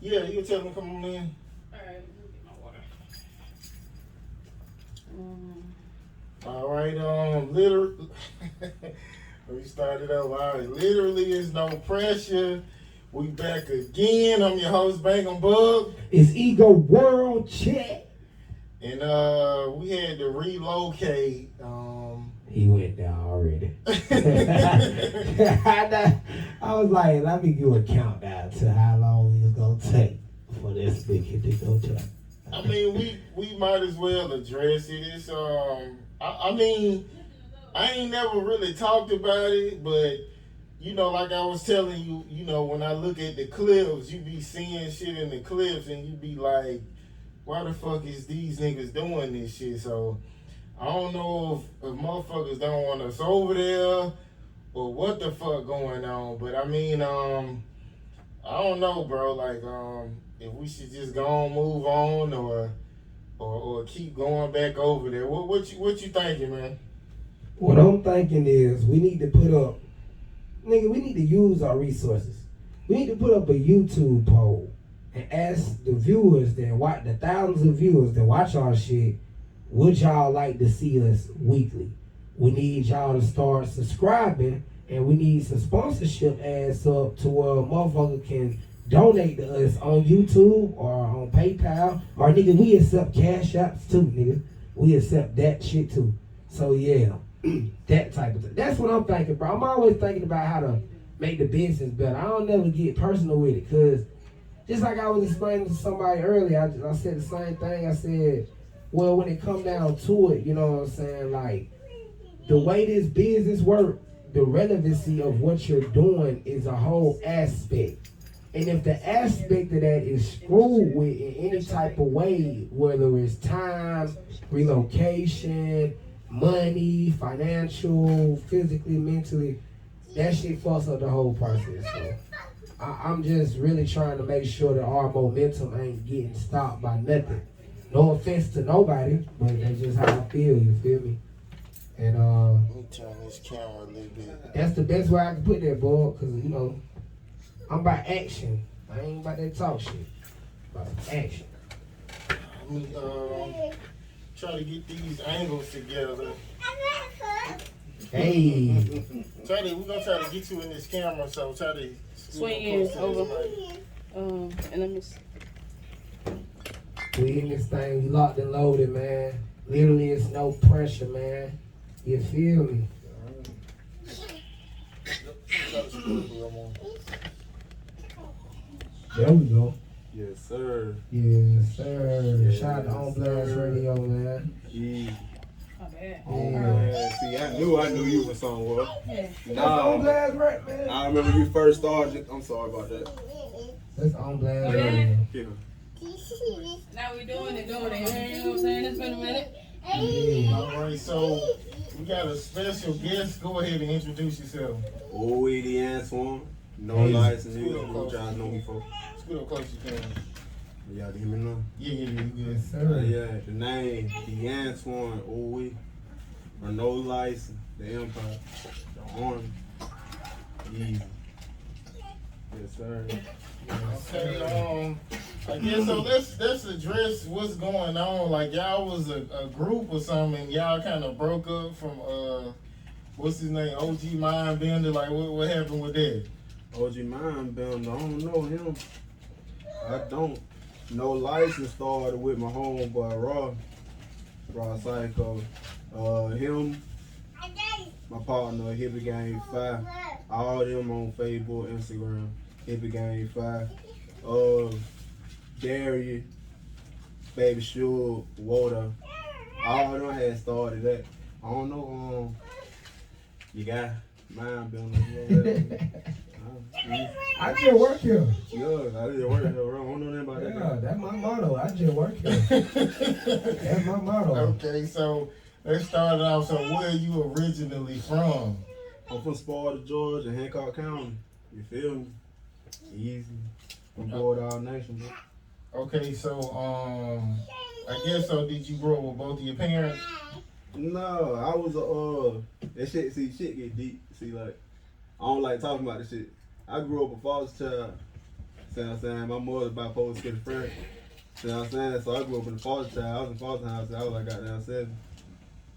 Yeah, you tell me come on in. Alright, get my water. All right, literally, we started over. All right, literally is no pressure. We back again. I'm your host, Bangum Bug. It's Ego World Check. And we had to relocate. He went down already. I was like, let me give a countdown to how long it's gonna take for this weekend to go to. I mean, we might as well address it. It's I mean, I ain't never really talked about it, but you know, like I was telling you, you know, when I look at the clips, you be seeing shit in the clips, and you be like, why the fuck is these niggas doing this shit? So I don't know if motherfuckers don't want us over there or what the fuck going on. But I mean, I don't know, bro. Like, if we should just go on, move on, or keep going back over there. What you thinking, man? What I'm thinking is we need to put up, we need to use our resources. We need to put up a YouTube poll and ask the viewers that watch, the thousands of viewers that watch our shit, would y'all like to see us weekly? We need y'all to start subscribing, and we need some sponsorship ads up to where a motherfucker can donate to us on YouTube or on PayPal. Or nigga, we accept cash apps too, nigga. We accept that shit too. So yeah, that type of thing. That's what I'm thinking, bro. I'm always thinking about how to make the business better. I don't never get personal with it, cause just like I was explaining to somebody earlier, I said the same thing. I said, well, when it come down to it, you know what I'm saying? Like, the way this business works, the relevancy of what you're doing is a whole aspect. And if the aspect of that is screwed with in any type of way, whether it's time, relocation, money, financial, physically, mentally, that shit fucks up the whole process. So I'm just really trying to make sure that our momentum ain't getting stopped by nothing. No offense to nobody, but that's just how I feel, you feel me? And Let me turn this camera a little bit. that's the best way I can put that, boy, because, you know, I'm about action. I ain't about that talk shit. About action. Let me try to get these angles together. Hey. We're gonna try to get you in this camera, so try to Swing in over. And let me see. We in this thing, we locked and loaded, man. Literally, it's no pressure, man. You feel me? There we go. Yes, sir. Yes, sir. Yes, Shout out to On Blast sir. Radio, man. Yeah. My bad. Yeah. See, I knew you was somewhere. That's On Blast, right, man? I remember you first started. I'm sorry about that. That's On Blast Yeah. Radio. Yeah. Now we doing it. You know what I'm saying? It's been a minute. Yeah. All right, so we got a special guest. Go ahead and introduce yourself. Oh, the ANTWAN. No Hey. license. You know what y'all know me for. Scoot up close you can. Y'all hear me now? Yeah, you good. Yes, sir. Yeah, the name, the ANTWAN. Oh, or no license. The Empire. The Army. Easy. Yes, sir. Okay, I guess so. Let's address what's going on. Like, y'all was a group or something, and y'all kind of broke up from what's his name, OG Mindbender. Like, what happened with that? OG Mindbender, I don't know him. I don't. No license started with my homeboy Raw Psycho. Him, my partner, Hippie Gang 5. All them on Facebook, Instagram, Hippie Gang 5. Darius, Baby Shug, Water. All of them had started that. I don't know, you got Mindbender. I just work here. Yeah, I didn't work here, bro. I don't know nothing about that. Yeah, that's my motto. I just work here. That's my motto. Okay, so let's start it off. So, where are you originally from? I'm from Sparta, Georgia, Hancock County. You feel me? Easy. I'm bored all nation, bro. Okay, so I guess so. Did you grow up with both of your parents? No, I was that shit. See, shit get deep. See, like I don't like talking about this shit. I grew up a foster child. See what I'm saying? My mother bipolar schizophrenic. See what I'm saying? So I grew up in the foster child. I was in foster house. I was like goddamn 7.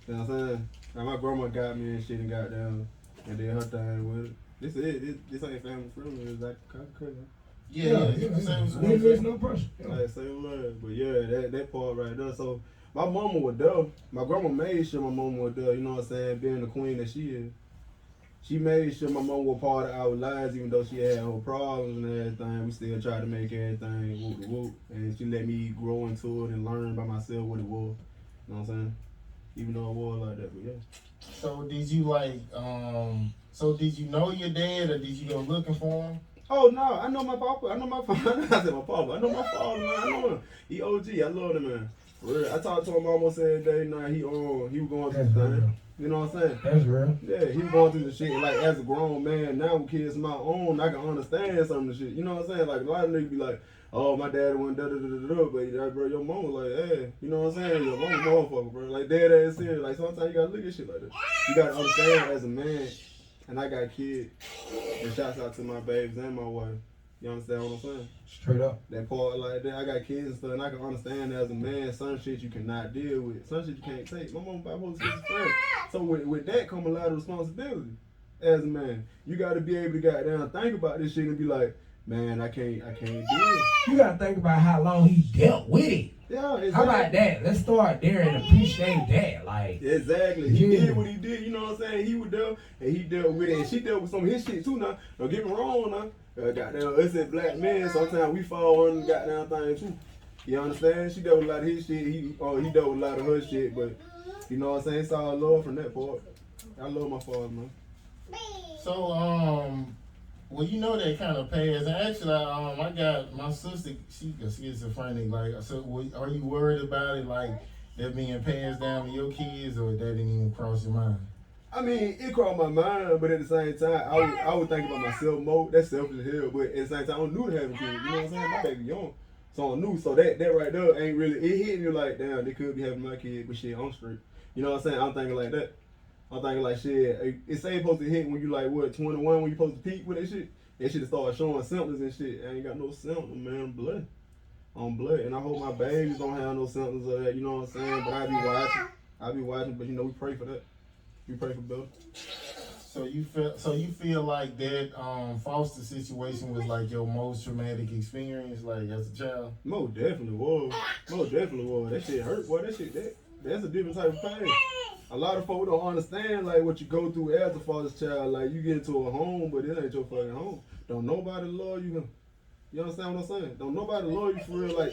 See what I'm saying? Now my grandma got me and shit and goddamn and did her thing with it. This ain't family friendly. It's like cousin. Yeah. There's no pressure. Like same love. But yeah, that part right there. So my mama was there. My grandma made sure my mama was there, you know what I'm saying, being the queen that she is. She made sure my mama was part of our lives, even though she had her problems and everything. We still tried to make everything whoop de whoop. And she let me grow into it and learn by myself what it was. You know what I'm saying? Even though it was like that, but yeah. So did you did you know your dad or did you go looking for him? Oh no, I know my papa. I know my father. I said my papa. I know my father, man. I know him. He OG. I love him, man. For real. I talked to him almost every day. Nah, he was going through the thing. You know what I'm saying? That's real. Yeah, he was going through the shit. And like as a grown man, now with kids of my own, I can understand some of the shit. You know what I'm saying? Like a lot of niggas be like, oh, my dad went da da da da da, but like, bro, your mama like, hey, you know what I'm saying? Your mama motherfucker, bro. Like dead ass serious. Like sometimes you gotta look at shit like that. You gotta understand as a man. And I got kids. And shouts out to my babes and my wife. You understand what I'm saying? Straight up. That part like that, I got kids and stuff, and I can understand as a man, some shit you cannot deal with, some shit you can't take. My mama bipolar schizophrenic. So with that come a lot of responsibility as a man. You gotta be able to goddamn think about this shit and be like, man, I can't do it. You gotta think about how long he dealt with it. Yeah, exactly. How about that? Let's start there and appreciate that. Like exactly. He did what he did, you know what I'm saying? He was there and he dealt with it. And she dealt with some of his shit too now. Don't get me wrong now. Goddamn, us as black men, sometimes we fall on the goddamn thing too. You understand? She dealt with a lot of his shit. He dealt with a lot of her shit, but you know what I'm saying? It's all love from that part. I love my father, man. So, well, you know that kind of passed. And actually, I got my sister, she schizophrenic. Like, so are you worried about it, like, that being passed down to your kids, or that didn't even cross your mind? I mean, it crossed my mind, but at the same time, I would think about myself more. That's selfish as hell, but at the same time, I don't knew to have a kid. You know what I'm saying? My baby young, so I knew. So that right there ain't really, it hit me like, damn, they could be having my kid, but shit, I'm straight. You know what I'm saying? I'm thinking like that. I'm thinking like, shit, it's ain't supposed to hit when you like, what, 21, when you supposed to peak with that shit? That shit start showing symptoms and shit. I ain't got no symptoms, man. I'm blood. And I hope my babies don't have no symptoms of that, you know what I'm saying? But I be watching, but you know, we pray for that. We pray for Bill. So you feel like that foster situation was like your most traumatic experience, like as a child? Most definitely was. That shit hurt, boy. That's a different type of pain. A lot of folks don't understand like what you go through as a father's child. Like you get into a home, but it ain't your fucking home. Don't nobody love you. You understand what I'm saying? Don't nobody love you for real. Like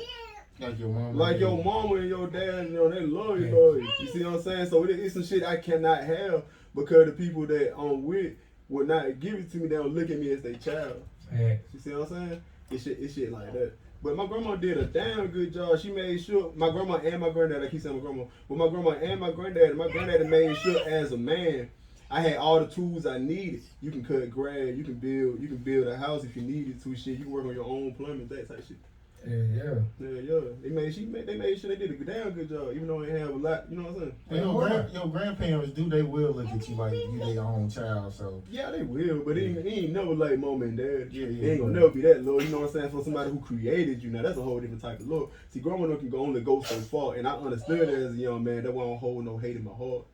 your mama and your dad, you know, they love you. You see what I'm saying? So it's some shit I cannot have because the people that I'm with would not give it to me. They don't look at me as their child. Yeah. You see what I'm saying? It's shit like that. But my grandma did a damn good job. She made sure, my grandma and my granddad, I keep saying my grandma, but my grandma and my granddad made sure as a man, I had all the tools I needed. You can cut grass, you can build a house if you needed to, shit. You can work on your own plumbing, that type of shit. Yeah. They made sure they did a damn good job, even though they have a lot. You know what I'm saying? Your grandparents they will look at you like you their own child. So yeah, they will, but it ain't never like mom and dad. Yeah, they ain't gonna never be that low. You know what I'm saying? For somebody who created you, now that's a whole different type of love. See, growing up can only go so far, and I understood that as a young man. That why I don't hold no hate in my heart.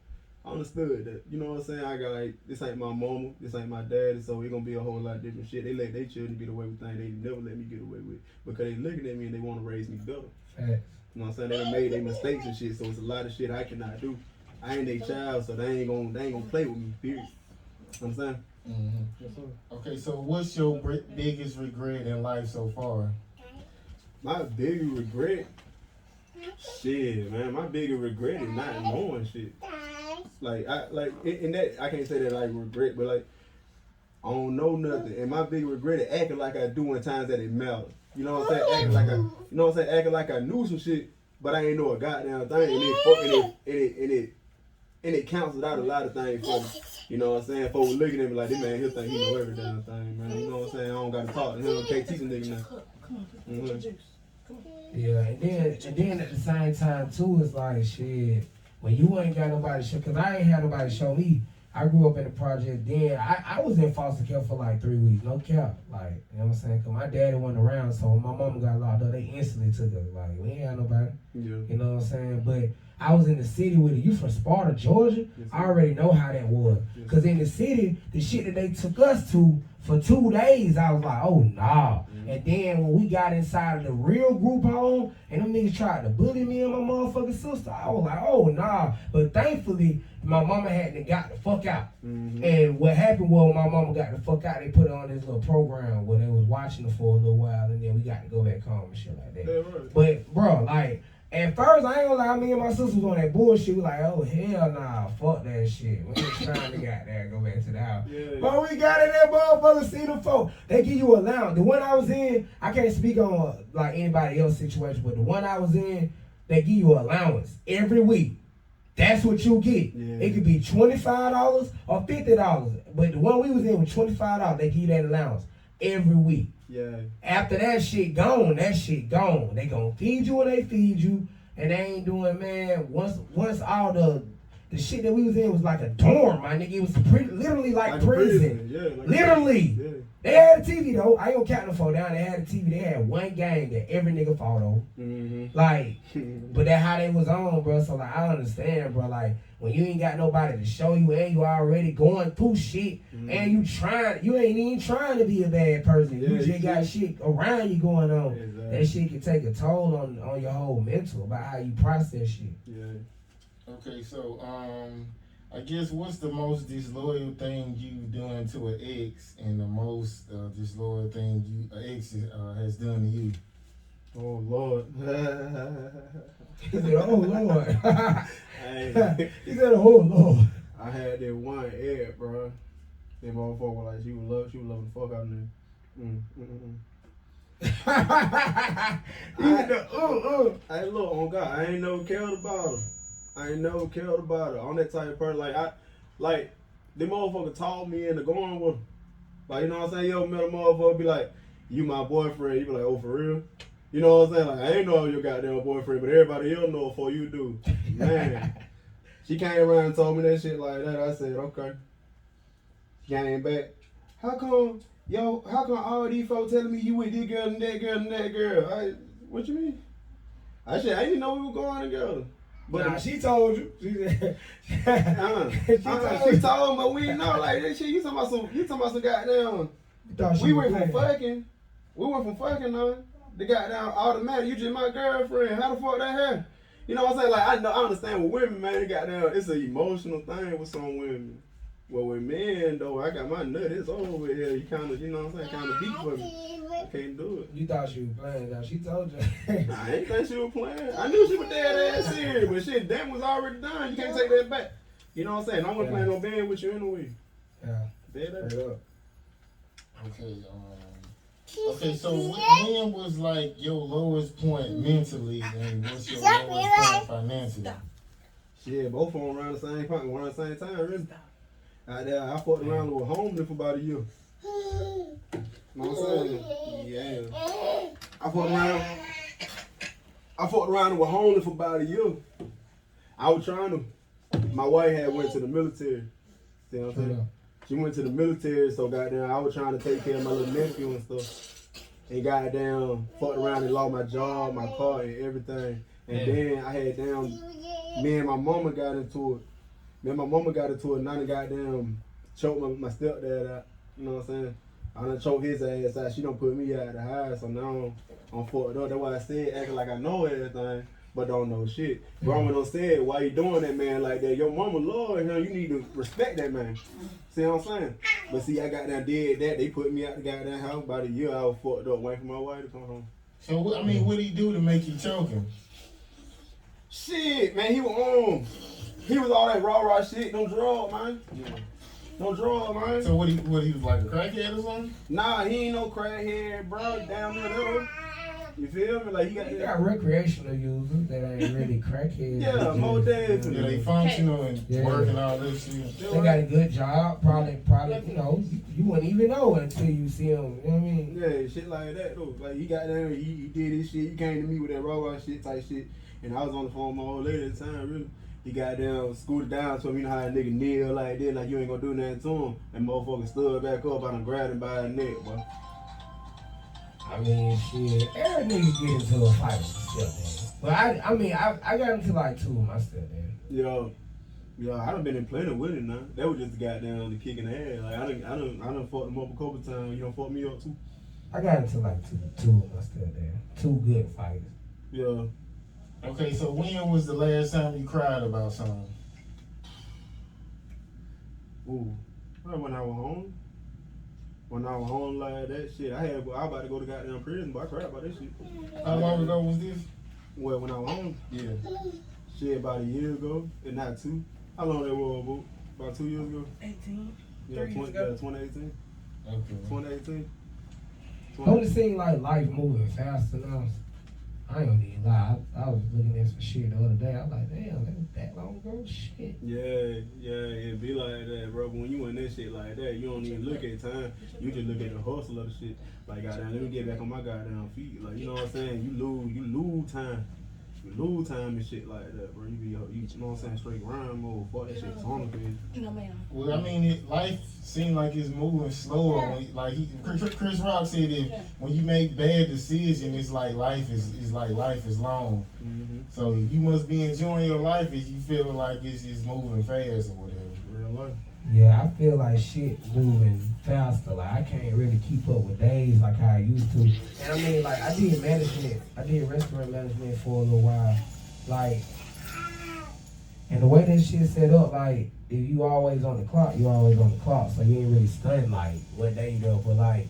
I understood that. You know what I'm saying? I got like, this ain't my mama, this ain't my daddy, so it's gonna be a whole lot of different shit. They let their children get away with things they never let me get away with because they looking at me and they want to raise me better. You know what I'm saying? They done made their mistakes and shit, so it's a lot of shit I cannot do. I ain't their child, so they ain't gonna play with me, period. You know what I'm saying? Mm-hmm. Yes, sir. Okay, so what's your biggest regret in life so far? My biggest regret? Shit, man, my biggest regret is not knowing shit. In that I can't say that I regret, but like I don't know nothing. And my big regret is acting like I do in times that it matters. You know what I'm saying? Acting like I knew some shit, but I ain't know a goddamn thing. And it cancels out a lot of things for me. You know what I'm saying? Folks looking at me like, this man, he'll think he know every damn thing, man. You know what I'm saying? I don't gotta talk to him. Can't teach a nigga nothing. Yeah, and then at the same time too, it's like shit. When you ain't got nobody show, cause I ain't had nobody show me. I grew up in the project then. I was in foster care for like 3 weeks, no cap. Like, you know what I'm saying? Cause my daddy wasn't around, so when my mama got locked up, they instantly took her. Like, we ain't had nobody. Yeah. You know what I'm saying? But I was in the city with it. You from Sparta, Georgia? Yes, I already know how that was. Yes. Cause in the city, the shit that they took us to for 2 days, I was like, oh nah. And then when we got inside of the real group home, and them niggas tried to bully me and my motherfucking sister, I was like, oh nah. But thankfully, my mama had to got the fuck out. And what happened was, when my mama got the fuck out, they put her on this little program where they was watching her for a little while, and then we got to go back home and shit like that. Yeah, right. But bro, like, at first, I ain't gonna lie, me and my sister was on that bullshit. We like, oh, hell nah, fuck that shit. We ain't trying to goddamn go back to the house. Yeah. But we got in that motherfucker, see them folk. They give you a allowance. The one I was in, I can't speak on like anybody else's situation, but the one I was in, they give you an allowance every week. That's what you get. Yeah. It could be $25 or $50. But the one we was in was $25. They give you that allowance every week. Yeah. After that shit gone, that shit gone. They gonna feed you when they feed you, and they ain't doing, man. Once all the shit that we was in was like a dorm, my nigga. It was literally like prison. Yeah, like literally. Yeah. They had a TV though. I ain't gonna count them for down. They had a TV. They had one game that every nigga fought on. Like, but that how they was on, bro. So like, I understand, bro. Like, when you ain't got nobody to show you, and you already going through shit, and you ain't even trying to be a bad person. Yeah, you just got shit around you going on. Exactly. That shit can take a toll on your whole mental about how you process shit. Yeah. Okay, so I guess what's the most disloyal thing you've done to an ex, and the most disloyal thing an ex has done to you? Oh Lord. He said, "Oh Lord." Hey. He said, "Oh Lord." I had that one egg, bro. That motherfucker, like, she would love the fuck out of me. Hey, look, on God, I ain't never cared about her. On that type of person, like, the motherfucker talked me into going with her. Like, you know what I'm saying? You ever met a motherfucker be like, you my boyfriend? You be like, oh, for real? You know what I'm saying? Like, I ain't know your goddamn boyfriend, but everybody else know before you do. Man. She came around and told me that shit like that. I said, okay. She came back. How come all these folks telling me you with this girl and that girl and that girl? What you mean? I said, I didn't know we were going together. But nah, she told you. She told him, but we didn't know like that shit. You talking about some goddamn. We went from fucking. The goddamn automatic. You just my girlfriend. How the fuck that happened? You know what I'm saying? Like, I understand with women, man. It's an emotional thing with some women. Well, with men though, I got my nut. It's over here. You kind of, you know what I'm saying? Kind of deep for me. I can't do it. You thought she was playing, though. She told you. I ain't think she was playing. I knew she was dead ass serious, but shit, that was already done. You can't take that back. You know what I'm saying? I wasn't playing no band with you anyway. Yeah. Dead ass up. Okay, so when was like your lowest point mentally, and what's your lowest point financially? Shit, both of them around the same point, around the same time, really. I fucked around with homeless for about a year. You know what I'm saying? Yeah. I fucked around with homeless for about a year. I was trying to. My wife had went to the military. See what I'm saying? She went to the military, so goddamn, I was trying to take care of my little nephew and stuff. And goddamn, fucked around and lost my job, my car, and everything. And then I had me and my mama got into it. And I done goddamn choked my stepdad out. You know what I'm saying? I done choked his ass out. She done put me out of the house, so now I'm fucked up. That's why I said, acting like I know everything, but don't know shit. Grandma done said, why you doing that man like that? Your mama love him. You need to respect that man. See what I'm saying? But see, I got down did that. They put me out the goddamn house. About a year, I was fucked up, waiting for my wife to come home. So, what did he do to make you choke him? Shit, man, he was all that raw shit. Don't draw, man. Yeah. Don't draw, man. So what he was like a crackhead or something? Nah, he ain't no crackhead, bro. Down the middle. You feel me? Like he got recreational users that ain't really crackheads. Yeah, more days. Yeah, they functional and work and all this shit. They got a good job. Probably, you know, you wouldn't even know until you see them. You know what I mean? Yeah, shit like that though. Like he got there, he did his shit. He came to me with that raw shit type shit, and I was on the phone with my old lady at the time, really. he got down, scooted down to him. You know how a nigga kneel like this, like you ain't gonna do nothing to him. And motherfucker stood back up, I done grabbed him by the neck, boy. I mean, shit, every nigga get into a fight with a stepdad. But I got into like 2 with my stepdad. Yo, I done been in plenty with it now. That was just the goddamn the kick in the ass. Like I done fucked him up a couple times. You done fucked me up too. I got into like two with my stepdad. 2 good fights. Yeah. Okay, so when was the last time you cried about something? Ooh. Well, when I was home. When I was home like that shit, I was about to go to goddamn prison, but I cried about that shit. How long ago was this? Well, when I was home, Yeah. shit, about a year ago, and not 2. How long that was, boo? About 2 years ago? 18. Yeah, 2018. Okay. 2018. Don't it seem like life moving faster now? I ain't gonna even lie. I was looking at some shit the other day. I was like, damn, that was that long ago? Shit. Yeah, it be like that, bro. But when you in that shit like that, you don't even look at time. You just look at the hustle of the shit. Like, goddamn, let me get back on my goddamn feet. Like, you know what I'm saying? You lose time. You lose time and shit like that, bro. You know what I'm saying? Straight grind mode. Fuck that shit. Tunnel vision. No, ma'am. Well, I mean, life seems like it's moving slower. Chris Rock said that when you make bad decisions, it's like life is long. Mm-hmm. So you must be enjoying your life if you feel like it's moving fast or whatever. Real life. Yeah, I feel like shit moving faster. Like I can't really keep up with days like how I used to. And I mean, like I did management. I did restaurant management for a little while. Like, and the way that shit set up, like if you always on the clock, you always on the clock. So you ain't really studying like what day you go. But like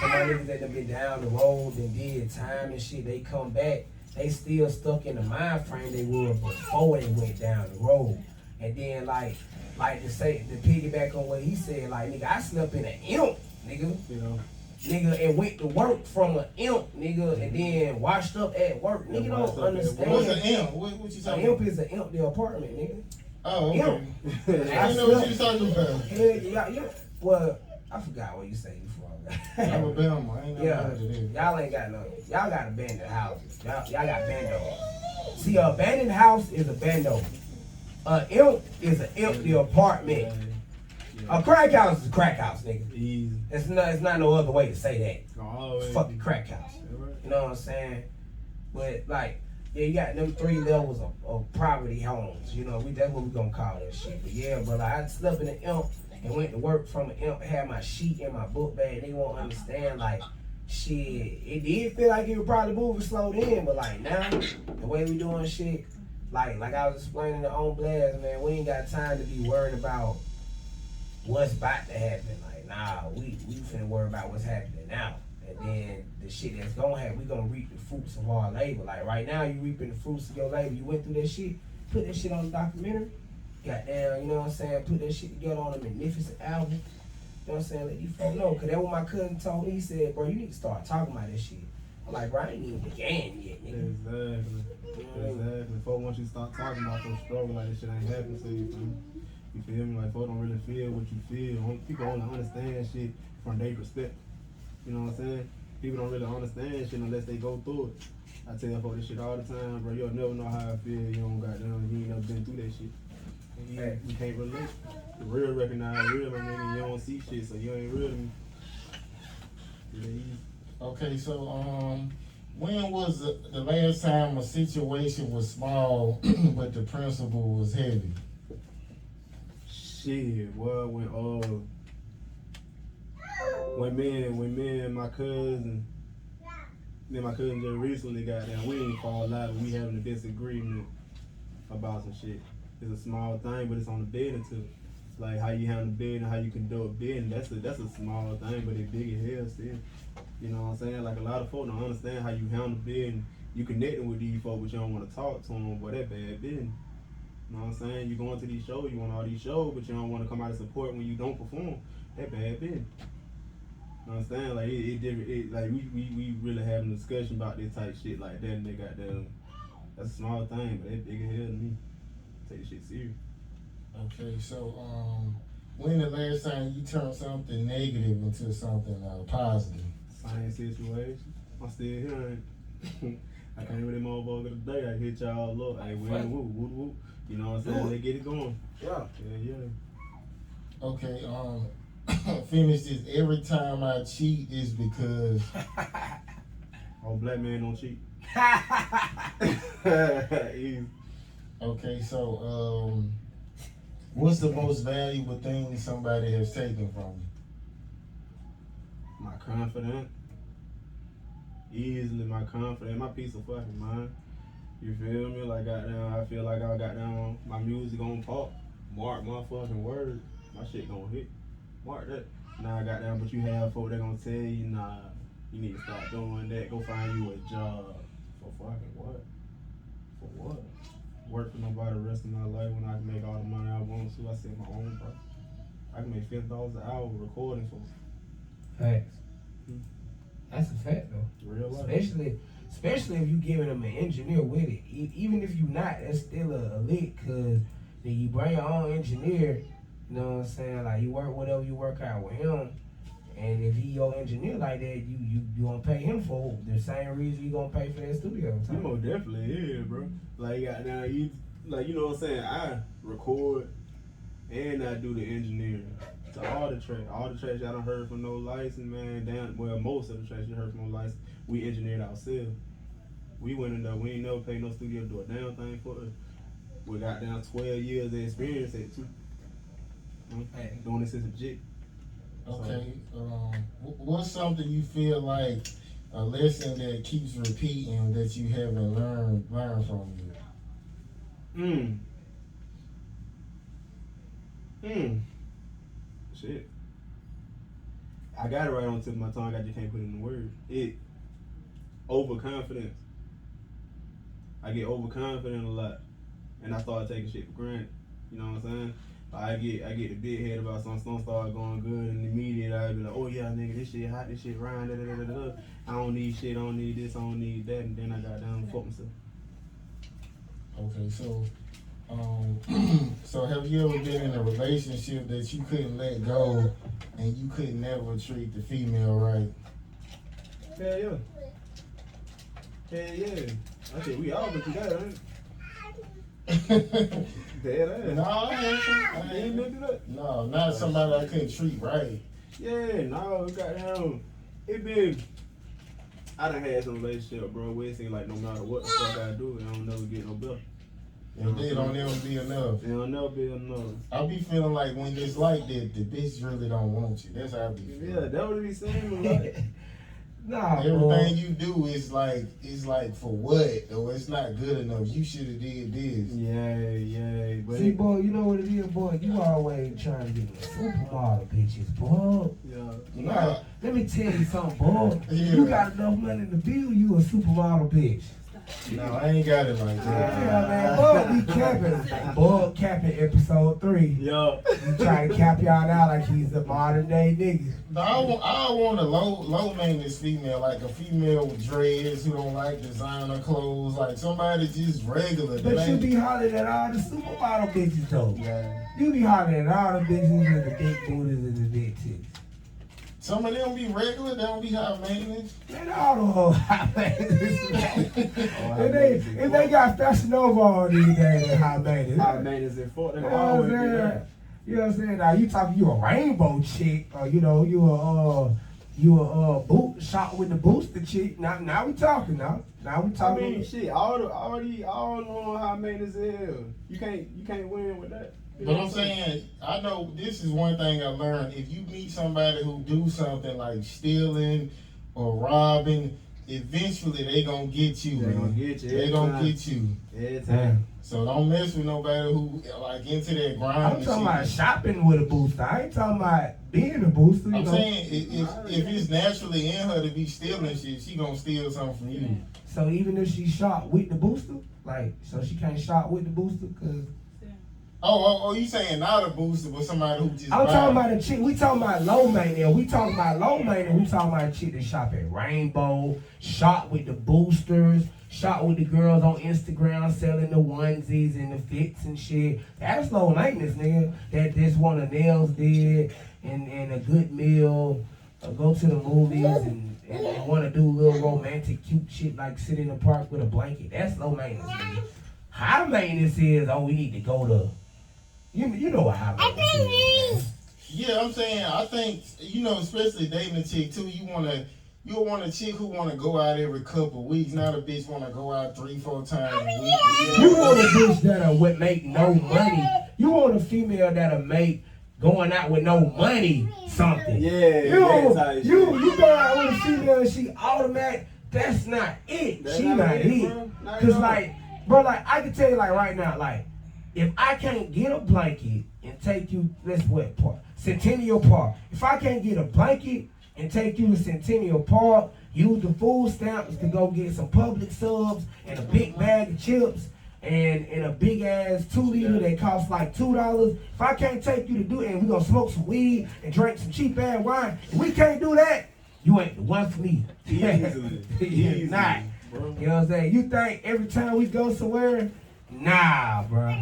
some of my niggas that have been down the road and did time and shit, they come back. They still stuck in the mind frame they were before they went down the road. And then like to piggyback on what he said, like nigga, I slept in an imp, nigga. You know? Nigga, and went to work from an imp, nigga, and then washed up at work. Nigga don't understand. What's an imp? What you An talking imp about? is an empty apartment, nigga. Oh, okay. Imp. I didn't know what you was talking about. Yeah. Well, I forgot what you said before. Alabama. I ain't never Yeah, heard of this. y'all ain't got no. Y'all got abandoned houses. Y'all got bandos. See, an abandoned house is a bando. An imp is an empty apartment. A crack house is a crack house, nigga. Easy. It's not no other way to say that. Always. Fuck the crack house. You know what I'm saying? But like, yeah, you got them 3 levels of poverty homes. You know, that's what we gonna call that shit. But yeah, but like, I slept in an imp and went to work from an imp, had my sheet in my book bag. They won't understand like, shit. It did feel like it was probably moving slowed in, but like now, the way we doing shit, like I was explaining to On Blast, man, we ain't got time to be worried about what's about to happen. Like, nah, we finna worry about what's happening now. And then the shit that's gonna happen, we gonna reap the fruits of our labor. Like right now, you reaping the fruits of your labor. You went through that shit, put that shit on the documentary. Goddamn, you know what I'm saying? Put that shit together on a magnificent album. You know what I'm saying? Let these folks know. Cause that's what my cousin told me. He said, bro, you need to start talking about this shit. I'm like, bro, I ain't even began yet, nigga. Exactly. Folk once you start talking about your struggle, like this shit ain't happening to you, man. You feel me? Like folk don't really feel what you feel. People only understand shit from their perspective. You know what I'm saying? People don't really understand shit unless they go through it. I tell folk this shit all the time, bro. You'll never know how I feel. You don't goddamn, you ain't never been through that shit. You can't relate. The real recognize real, nigga. You don't see shit, so you ain't real to me. Yeah. Okay, so when was the last time a situation was small but the principle was heavy? Shit, well, when me and my cousin, just recently got down, we ain't fall out, but we having a disagreement about some shit. It's a small thing, but it's on the business too. Like how you handle business, how you conduct business. That's a small thing, but it's big as hell still. You know what I'm saying? Like a lot of folks don't understand how you handle business. You connecting with these folks, but you don't want to talk to them. But that bad business. You know what I'm saying? You going to these shows, you want all these shows, but you don't want to come out and support when you don't perform. That bad business. You know what I'm saying? Like like we really having a discussion about this type shit like that, and they got them. That's a small thing, but that big as hell to me. Take this shit serious. Okay, so when the last time you turned something negative into something positive? Same situation. I'm still here. I came with them motherfucker today. I hit y'all up. Hey, woo, woo, woo. You know what I'm saying? They get it going. Yeah. Yeah. Okay, finish this. Every time I cheat is because All black men don't cheat. Easy. okay, so what's the most valuable thing somebody has taken from you? My confidence. Easily my confidence. My peace of fucking mind. You feel me? Like goddamn, I feel like I got down. My music on pop. Mark my fucking words. My shit gonna hit. Mark that. Now I got down, but you have folk that gonna tell you, nah, you need to stop doing that. Go find you a job. For fucking what? For what? Work for nobody the rest of my life when I can make all the money I want to. I set my own price. I can make $50 an hour recording for Facts. That's a fact though. real life. Especially if you giving them an engineer with it. Even if you not, that's still a lick, cause then you bring your own engineer. You know what I'm saying? Like you work whatever you work out with him, and if he your engineer like that, you gonna pay him for the same reason you gonna pay for that studio You time. most definitely is, bro. Like goddamn, you like you know what I'm saying. I record and I do the engineering to all the tracks y'all done heard from no license, man. Most of the tracks you heard from no license, we engineered ourselves. We went in there, we ain't never paid no studio to do a damn thing for us. We got down 12 years of experience at too. Doing this as a jig. Okay, what's something you feel like a lesson that keeps repeating that you haven't learned from you? Shit. I got it right on the tip of my tongue. I just can't put it in the word. Overconfidence. I get overconfident a lot, and I start taking shit for granted. You know what I'm saying? I get the big head about something start going good, and immediately I be like, oh yeah, nigga, this shit hot, this shit rhyme, da da da da da. I don't need shit, I don't need this, I don't need that, and then I got down and fuck myself. Okay, so so have you ever been in a relationship that you couldn't let go and you could never treat the female right? Hell yeah. Hell yeah. I said we all been through that, ain't Dead ass. No, I ain't been through that. No, not somebody I couldn't treat right. Yeah, no, goddamn. I done had some relationship, bro, where it seems like no matter what the fuck I do, it don't never get no better. And they don't ever be enough. It don't never be enough. I be feeling like when it's like that, the bitch really don't want you. That's how I be feeling. Yeah, that would be saying like. Nah, everything you do is like for what? Or it's not good enough. You should have did this. Yeah. But see, boy, you know what it is, boy. You always trying to get the supermodel bitches, boy. Yeah. Nah. Let me tell you something, boy. Yeah. You got enough money to build you a supermodel bitch. No, I ain't got it like that. Yeah, man. Boy, we capping. Boy, capping episode 3. Yeah. You trying to cap y'all out like he's a modern day nigga. No, I want a low maintenance female, like a female with dreads who don't like designer clothes, like somebody just regular. But you be hollering at all the supermodel bitches though. Yeah. You be hollering at all the bitches with the big booties and the big titties. Some of them be regular, they don't be high maintenance. Man, all the whole high maintenance. If they got Fashion Nova on these days, they high maintenance. High maintenance and fuck, they You know what always I'm be saying? there. You know what I'm saying? Now you talking you a rainbow chick, or you know you a boot shot with the booster chick. Now we talking now. Now we I talking. mean, shit, all on high maintenance is hell. You can't win with that. You But know I'm what saying, I know this is one thing I learned. If you meet somebody who do something like stealing or robbing, eventually they gonna get you, They man. gonna get you They every gonna time. get you. Every time. So don't mess with nobody who like into that grind. I'm and talking shit. about shopping with a booster. I ain't talking about being a booster. You I'm know? saying if it's naturally in her to be stealing shit, she gonna steal something from you. So even if she shot with the booster, like so she can't shot with the booster because. Oh, you saying not a booster, but somebody who just. I'm buy talking it. about a chick. We talking about low maintenance. We talking about low maintenance. We talking about a chick that shop at Rainbow, shot with the boosters, shot with the girls on Instagram selling the onesies and the fits and shit. That's low maintenance, nigga. That just want a nails did and a good meal, go to the movies and want to do little romantic cute shit like sit in the park with a blanket. That's low maintenance, nigga. High maintenance is, oh, we need to go to, you know what high maintenance is, man. Yeah, I'm saying, I think, especially dating a chick too, you want a chick who want to go out every couple of weeks, not a bitch want to go out 3-4 times a week. You want a bitch that'll make no money. You want a female that'll make going out with no money something. Yeah, you go out with a female and she automatic, that's not it. She not it. Cause bro, I can tell you right now, if I can't get a blanket and take you, Centennial Park. If I can't get a blanket and take you to Centennial Park, use the food stamps to go get some public subs and a big bag of chips and a big ass 2-liter that costs like $2. If I can't take you to do it and we gonna smoke some weed and drink some cheap ass wine, if we can't do that, you ain't the one for me. You're not. Bro. You know what I'm saying? You think every time we go somewhere, nah, bro.